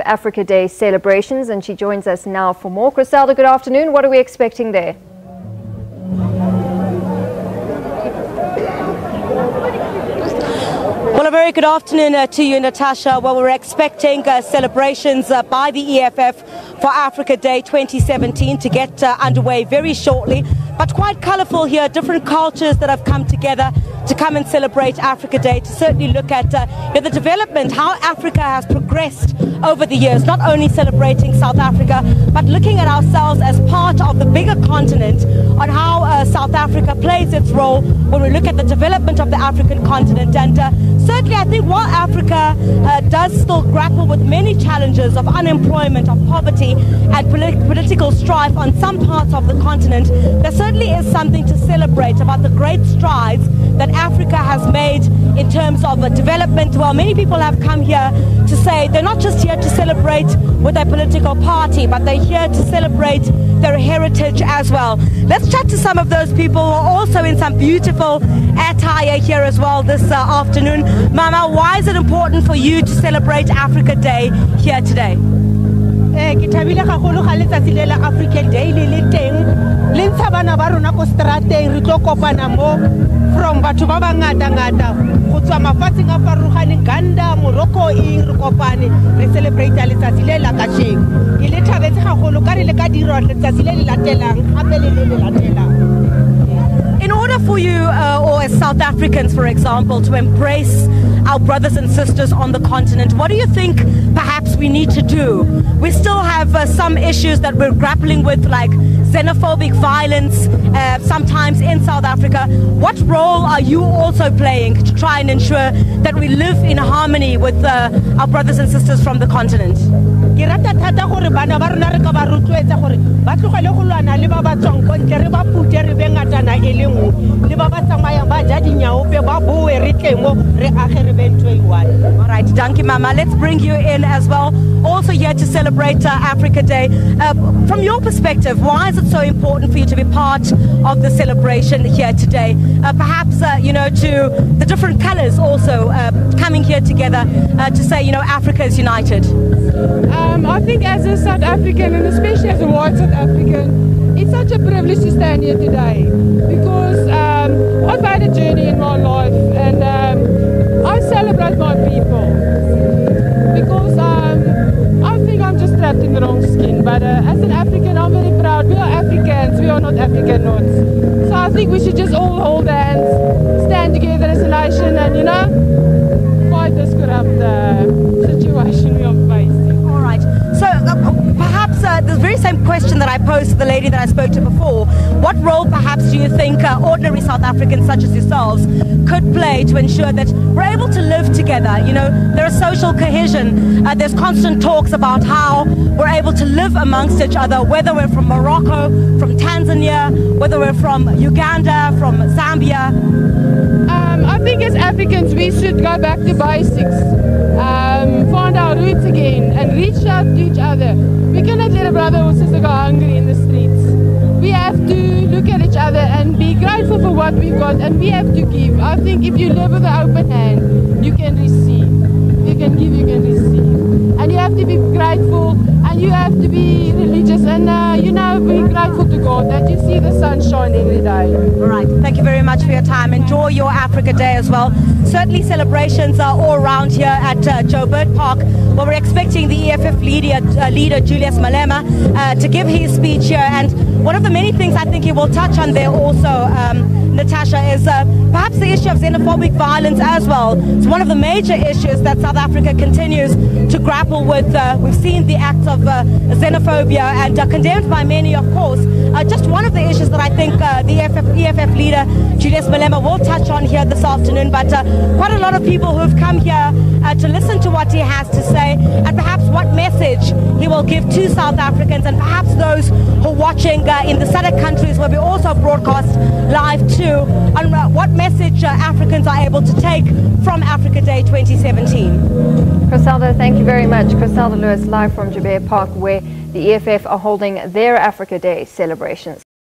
Africa Day celebrations, and she joins us now for more. Chriselda, good afternoon. What are we expecting there? Well, a very good afternoon to you, Natasha. Well, we're expecting celebrations by the EFF for Africa Day 2017 to get underway very shortly, but quite colourful here. Different cultures that have come together to come and celebrate Africa Day, to certainly look at the development, how Africa has progressed over the years, not only celebrating South Africa, but looking at ourselves as part of the bigger continent, on how South Africa plays its role when we look at the development of the African continent. And certainly I think while Africa does still grapple with many challenges of unemployment, of poverty and political strife on some parts of the continent, there certainly is something to celebrate about the great strides that Africa has made in terms of development. Well, many people have come here to say they're not just here to celebrate with their political party, but they're here to celebrate their heritage as well. Let's chat to some of those people who are also in some beautiful attire here as well this afternoon. Mama, why is it important for you to celebrate Africa Day here today? Ke thabile gagolo ga letsatsi le la African Day le teng le ntsha bana ba rona ko strateng re tlo kopana mo from batho ba bangata ngata go tswa mafatsheng a farologaneng, Uganda, Morocco, re kopane re celebrate letsatsi le la kasheng. Ke le thabetse gagolo ka re le ka dira letsatsi le le latelang gape le le latelang. In order for you, or as South Africans, for example, to embrace our brothers and sisters on the continent, what do you think perhaps we need to do? We still have some issues that we're grappling with, like xenophobic violence, sometimes in South Africa. What role are you also playing to try and ensure that we live in harmony with our brothers and sisters from the continent? Ke rata thata gore bana ba rona re ka ba rotloetsa gore ba tlogele go lwana le ba ba tswang ko ntle, re ba pute re be ngatana e le nngwe, le ba ba tsamayang ba ja dinyaope ba boe re tlemo re age re be ntho e one. All right, Dankie Mama, let's bring you in as well, also here to celebrate Africa Day. From your perspective, why is it so important for you to be part of the celebration here today? Perhaps to the different colors also coming here together to say, Africa is united. I think as a South African, and especially as a white South African, it's such a privilege to stand here today, because I've had a journey in my life, and I celebrate my people, because I think I'm just trapped in the wrong skin, but as an African, I'm very proud. We are Africans, we are not Africanauts. So I think we should just all hold hands, stand together as a nation, and fight this corrupt situation we are facing. All right. So perhaps the very same question that I posed to the lady that I spoke to before, what role perhaps do you think ordinary South Africans such as yourselves could play to ensure that we're able to live together? There is social cohesion. There's constant talks about how we're able to live amongst each other, whether we're from Morocco, from Tanzania, whether we're from Uganda, from Zambia. I think as Africans we should go back to basics, find our roots again and reach out to each other. We cannot let a brother or sister go hungry in the streets. We have to look at each other and be grateful for what we've got, and we have to give. I think if you live with an open hand, you can receive. You can give, you can receive. And you have to be grateful, and you have to be religious, and be grateful to God that you see the sun shine every day. All right. Thank you very much for your time. Enjoy your Africa Day as well. Certainly celebrations are all around here at Joubert Park. Well, we're expecting the EFF leader Julius Malema to give his speech here, and one of the many things I think he will touch on there also, Natasha, is perhaps the issue of xenophobic violence as well. It's one of the major issues that South Africa continues to grapple with. We've seen the acts of xenophobia and condemned by many, of course. Just one of the issues that I think the EFF leader Julius Malema will touch on here this afternoon, but quite a lot of people who have come here to listen to what he has to say, and perhaps what message he will give to South Africans, and perhaps those who are watching in the SADC countries where we also broadcast live too, on what message Africans are able to take from Africa Day 2017. Chriselda, thank you very much. Chriselda Lewis live from Joubert Park, where the EFF are holding their Africa Day celebrations.